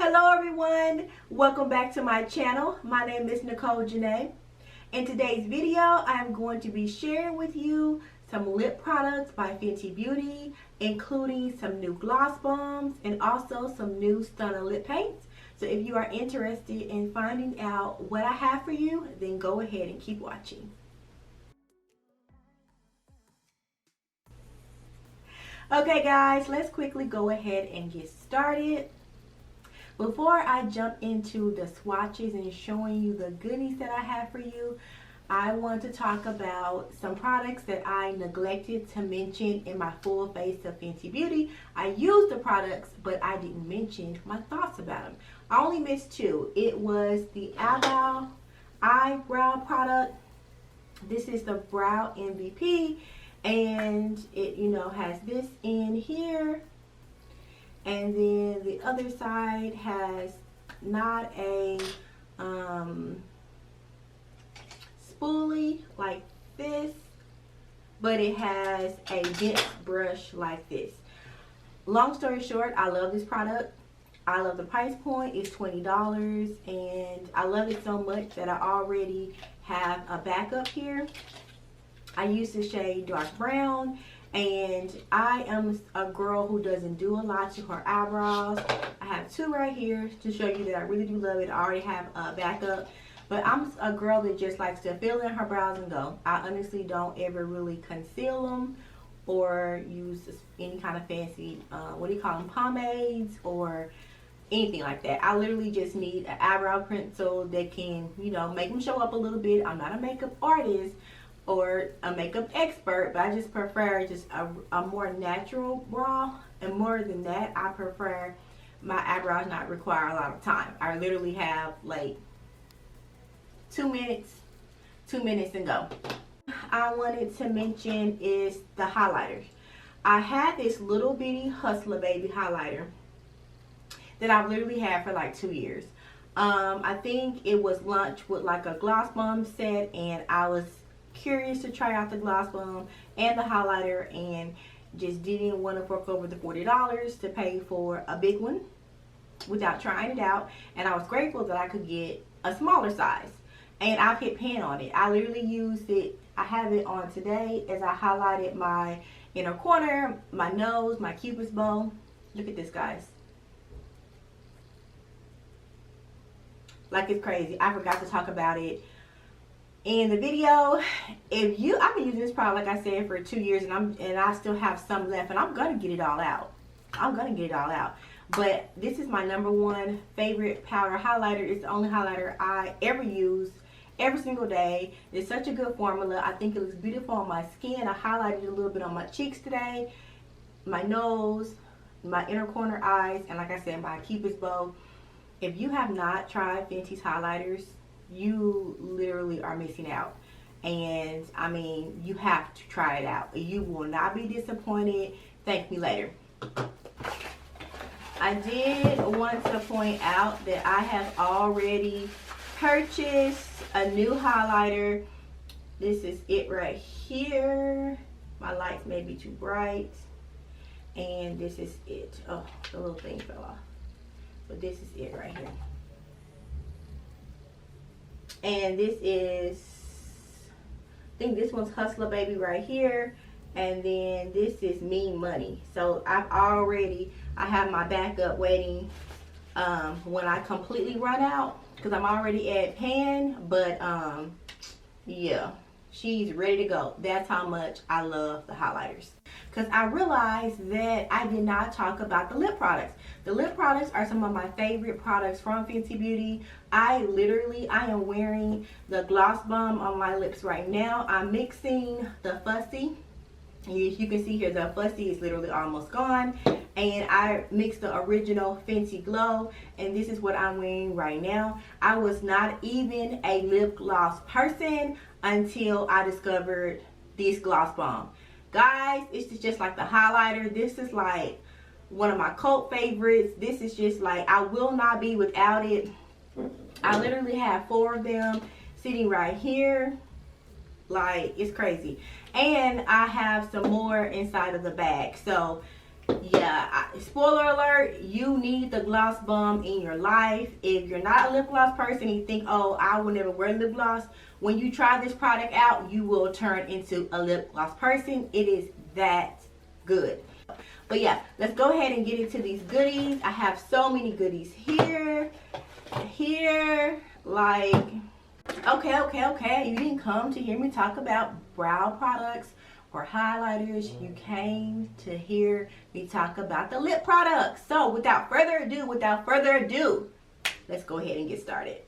Hello everyone, welcome back to my channel. My name is Nicole Janae. In today's video, I'm going to be sharing with you some lip products by Fenty Beauty, including some new gloss bombs and also some new Stunna lip paints. So if you are interested in finding out what I have for you, then go ahead and keep watching. Okay guys, let's quickly go ahead and get started. Before I jump into the swatches and showing you the goodies that I have for you, I want to talk about some products that I neglected to mention in my full face of Fenty Beauty. I used the products, but I didn't mention my thoughts about them. I only missed two. It was the eyebrow product. This is the Brow MVP, and it, has this in here. And then the other side has not a spoolie like this, but it has a dense brush like this. Long story short, I love this product. I love the price point. It's $20, and I love it so much that I already have a backup here. I use the shade dark brown, and I am a girl who doesn't do a lot to her eyebrows. I have two right here to show you that I really do love it. I already have a backup, but I'm a girl that just likes to fill in her brows and go. I honestly don't ever really conceal them or use any kind of fancy, pomades or anything like that. I literally just need an eyebrow pencil that can, make them show up a little bit. I'm not a makeup artist or a makeup expert, but I just prefer just a more natural brow. And more than that, I prefer my eyebrows not require a lot of time. I literally have like 2 minutes and go. I wanted to mention is the highlighters. I had this little bitty Hustler Baby highlighter that I've literally had for like 2 years. I think it was launched with like a gloss bomb set, and I was curious to try out the gloss bomb and the highlighter, and just didn't want to fork over the $40 to pay for a big one without trying it out. And I was grateful that I could get a smaller size, and I've hit pan on it. I literally used it. I have it on today as I highlighted my inner corner, my nose, my cupid's bow. Look at this, guys. Like, it's crazy. I forgot to talk about it in the video. I've been using this product, like I said, for 2 years, and I still have some left, and I'm gonna get it all out. But this is my #1 favorite powder highlighter. It's the only highlighter I ever use every single day. It's such a good formula. I think it looks beautiful on my skin. I highlighted a little bit on my cheeks today, my nose, my inner corner eyes, and like I said, my cupid's bow. If you have not tried Fenty's highlighters, you literally are missing out. And I mean, you have to try it out. You will not be disappointed. Thank me later. I did want to point out that I have already purchased a new highlighter. This is it right here. My lights may be too bright, and this is it. Oh, the little thing fell off, but this is it right here. And this is, I think this one's Hustler Baby right here, and then this is Mean Money. So I have my backup waiting when I completely run out, because I'm already at pan. But yeah, she's ready to go. That's how much I love the highlighters. Because I realized that I did not talk about the lip products. The lip products are some of my favorite products from Fenty Beauty. I am wearing the gloss bomb on my lips right now. I'm mixing the Fussy. As you can see here, the Fussy is literally almost gone. And I mixed the original Fenty Glow, and this is what I'm wearing right now. I was not even a lip gloss person until I discovered this gloss bomb. Guys, it's just like the highlighter. This is like one of my cult favorites. This is just like, I will not be without it. I literally have 4 of them sitting right here. Like, it's crazy. And I have some more inside of the bag. So Yeah, spoiler alert, you need the gloss bomb in your life. If you're not a lip gloss person and you think, oh, I will never wear lip gloss, when you try this product out, you will turn into a lip gloss person. It is that good. But yeah, let's go ahead and get into these goodies. I have so many goodies here, like, okay. You didn't come to hear me talk about brow products or highlighters. You came to hear me talk about the lip products. So without further ado, let's go ahead and get started.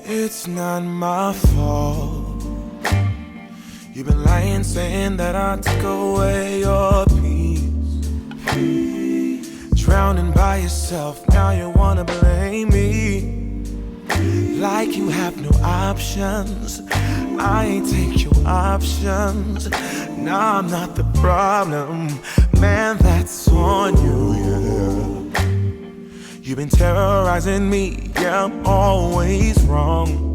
It's not my fault. You've been lying, saying that I took away your peace. Drowning by yourself, now you wanna blame me. Like you have no options. I ain't take your options. Nah, I'm not the problem. Man, that's on you, yeah. You've been terrorizing me, yeah, I'm always wrong.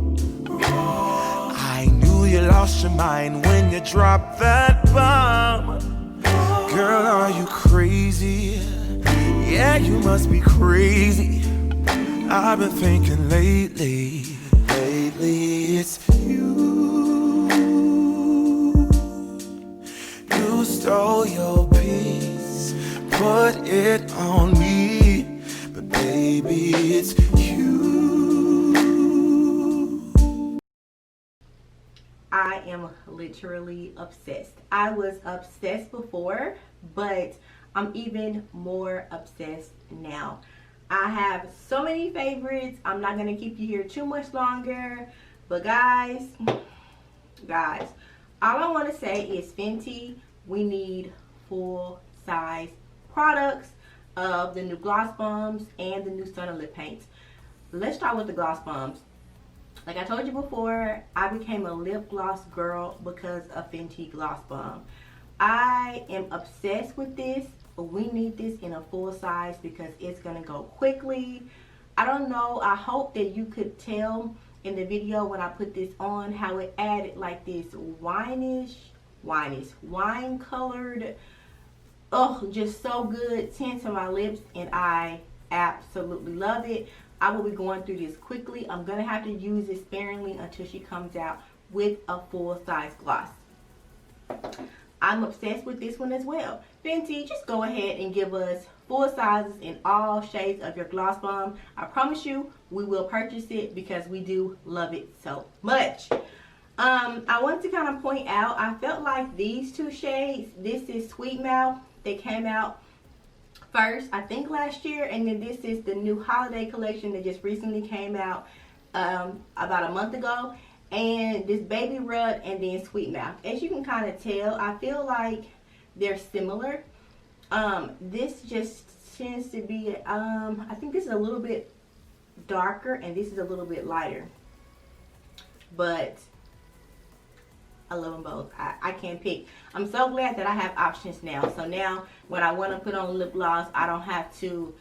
I knew you lost your mind when you dropped that bomb. Girl, are you crazy? Yeah, you must be crazy. I've been thinking lately it's you. You stole your peace, put it on me. Baby, it's you. I am literally obsessed. I was obsessed before, but I'm even more obsessed now. I have so many favorites. I'm not gonna keep you here too much longer, but guys, all I want to say is Fenty, we need full size products of the new gloss bombs and the new Stunna lip paints. Let's start with the gloss bombs. Like I told you before, I became a lip gloss girl because of Fenty Gloss Balm. I am obsessed with this. We need this in a full size because it's going to go quickly. I don't know. I hope that you could tell in the video when I put this on how it added like this wine colored, oh, just so good tint to my lips, and I absolutely love it. I will be going through this quickly. I'm going to have to use it sparingly until she comes out with a full size gloss. I'm obsessed with this one as well. Fenty, just go ahead and give us full sizes in all shades of your gloss bomb. I promise you, we will purchase it because we do love it so much. I wanted to kind of point out, I felt like these two shades, this is Sweet Mouth, they came out first, I think last year, and then this is the new holiday collection that just recently came out about a month ago. And this Baby Rub and then Sweet Mouth. As you can kind of tell, I feel like they're similar. This just tends to be, I think this is a little bit darker and this is a little bit lighter. But I love them both. I can't pick. I'm so glad that I have options now. So now when I want to put on lip gloss, I don't have to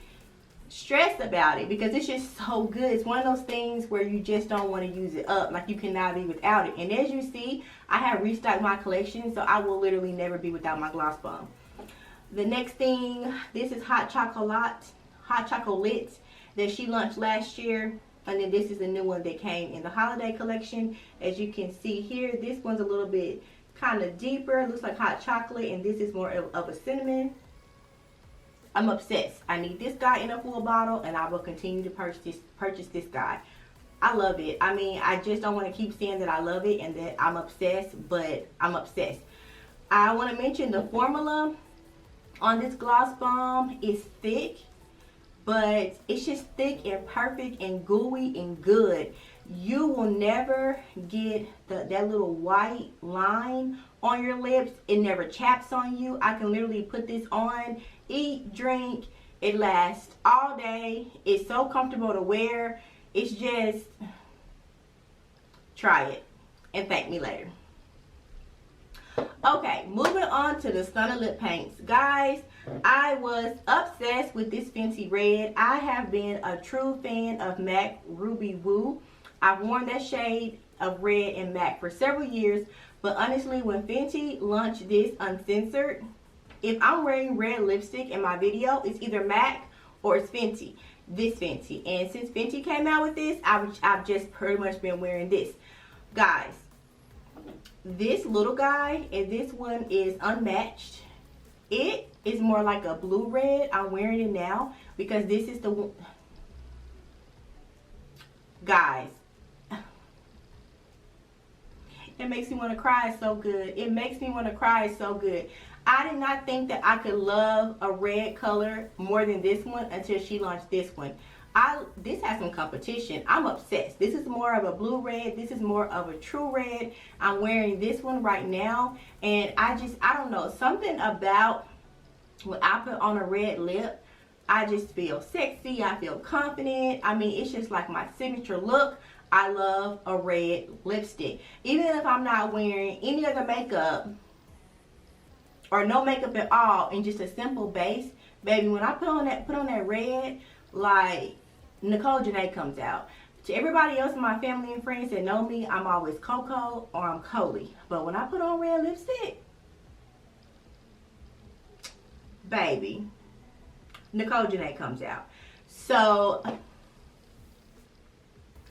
stress about it because it's just so good. It's one of those things where you just don't want to use it up. Like you cannot be without it. And as you see, I have restocked my collection, so I will literally never be without my gloss bomb. The next thing, this is Hot Chocolate that she launched last year. And then this is a new one that came in the holiday collection. As you can see here, this one's a little bit kind of deeper. It looks like hot chocolate, and this is more of a cinnamon. I'm obsessed. I need this guy in a full bottle, and I will continue to purchase this guy. I love it. I mean, I just don't want to keep saying that I love it and that I'm obsessed, but I'm obsessed. I want to mention the formula on this gloss bomb is thick, but it's just thick and perfect and gooey and good. You will never get that little white line on your lips. It never chaps on you. I can literally put this on, eat, drink. It lasts all day. It's so comfortable to wear. It's just, try it and thank me later. Okay, moving on to the Stunna lip paints. Guys, I was obsessed with this Fenty Red. I have been a true fan of MAC Ruby Woo. I've worn that shade of red and MAC for several years, but honestly, when Fenty launched this uncensored, if I'm wearing red lipstick in my video, it's either MAC or it's Fenty. This Fenty. And since Fenty came out with this, I've just pretty much been wearing this. Guys, this little guy and this one is unmatched. It is more like a blue red. I'm wearing it now because this is the one. Guys, it makes me want to cry. It's so good. It makes me want to cry. It's so good. I did not think that I could love a red color more than this one until she launched this one. This has some competition. I'm obsessed. This is more of a blue red. This is more of a true red. I'm wearing this one right now, and I don't know, something about when I put on a red lip, I just feel sexy. I feel confident. I mean, it's just like my signature look. I love a red lipstick. Even if I'm not wearing any other makeup or no makeup at all and just a simple base, baby, when I put on that red, like Nicole Janae comes out. To everybody else in my family and friends that know me, I'm always Coco or I'm Coley. But when I put on red lipstick, baby, Nicole Janae comes out. So,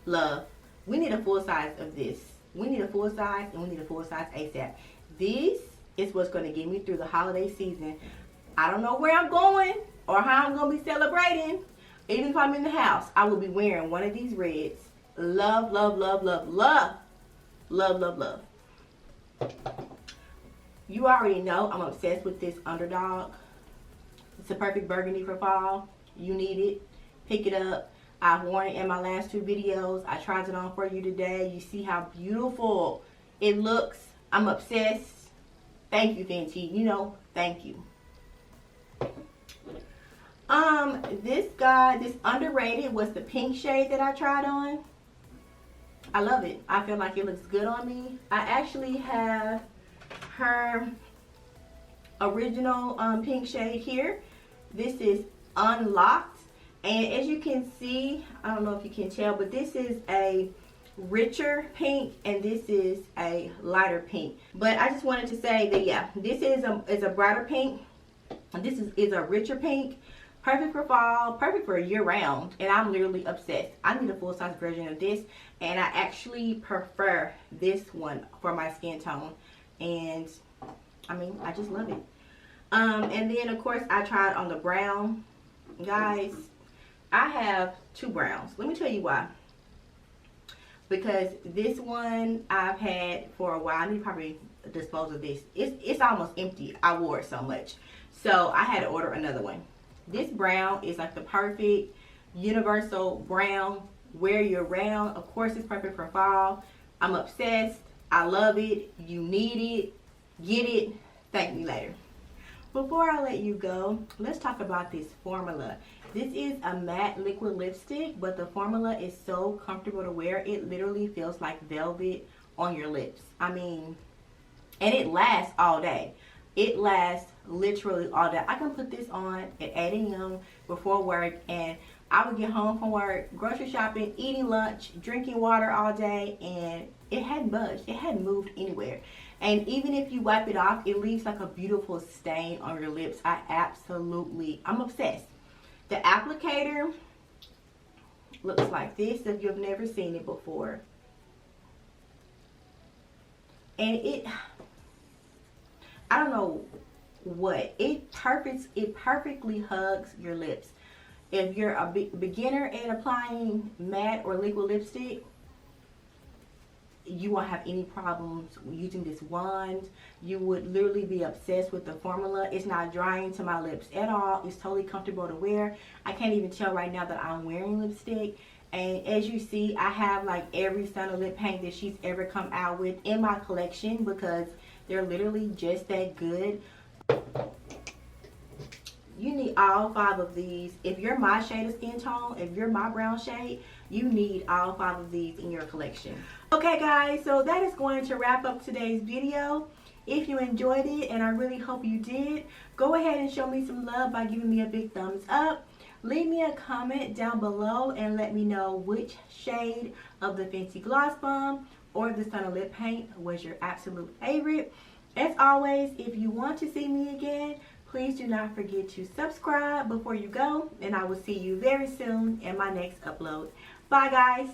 love, we need a full size of this. We need a full size, and we need a full size ASAP. This is what's going to get me through the holiday season. I don't know where I'm going or how I'm going to be celebrating. Even if I'm in the house, I will be wearing one of these reds. Love, love, love, love, love. Love, love, love. You already know I'm obsessed with this Underdog. It's a perfect burgundy for fall. You need it. Pick it up. I've worn it in my last 2 videos. I tried it on for you today. You see how beautiful it looks. I'm obsessed. Thank you, Fenty. You know, thank you. This underrated was the pink shade that I tried on. I love it. I feel like it looks good on me. I actually have her original pink shade here. This is Unlocked, and as you can see, I don't know if you can tell, but this is a richer pink and this is a lighter pink. But I just wanted to say that yeah, this is a brighter pink, and this is a richer pink. Perfect for fall, perfect for year round, and I'm literally obsessed. I need a full-size version of this, and I actually prefer this one for my skin tone, and I mean, I just love it. And then of course I tried on the brown. Guys, I have two browns. Let me tell you why. Because this one I've had for a while. I need to probably dispose of this. It's almost empty. I wore it so much, so I had to order another one. This brown is like the perfect universal brown, wear year round. Of course, it's perfect for fall. I'm obsessed. I love it. You need it. Get it. Thank me later. Before I let you go, let's talk about this formula. This is a matte liquid lipstick, but the formula is so comfortable to wear. It literally feels like velvet on your lips. I mean, and it lasts all day. It lasts literally all day. I can put this on at 8 a.m. before work, and I would get home from work, grocery shopping, eating lunch, drinking water all day, and it hadn't budged. It hadn't moved anywhere. And even if you wipe it off, it leaves like a beautiful stain on your lips. I'm obsessed. The applicator looks like this if you've never seen it before. And I don't know what, it perfectly hugs your lips. If you're a beginner at applying matte or liquid lipstick, you won't have any problems using this wand. You would literally be obsessed with the formula. It's not drying to my lips at all. It's totally comfortable to wear. I can't even tell right now that I'm wearing lipstick. And as you see, I have like every Stunna lip paint that she's ever come out with in my collection because they're literally just that good. You need all 5 of these. If you're my shade of skin tone, if you're my brown shade, you need all 5 of these in your collection. Okay guys, so that is going to wrap up today's video. If you enjoyed it, and I really hope you did, go ahead and show me some love by giving me a big thumbs up. Leave me a comment down below and let me know which shade of the Fenty Gloss Balm or the Stunna lip paint was your absolute favorite. As always, if you want to see me again, please do not forget to subscribe before you go, and I will see you very soon in my next upload. Bye guys.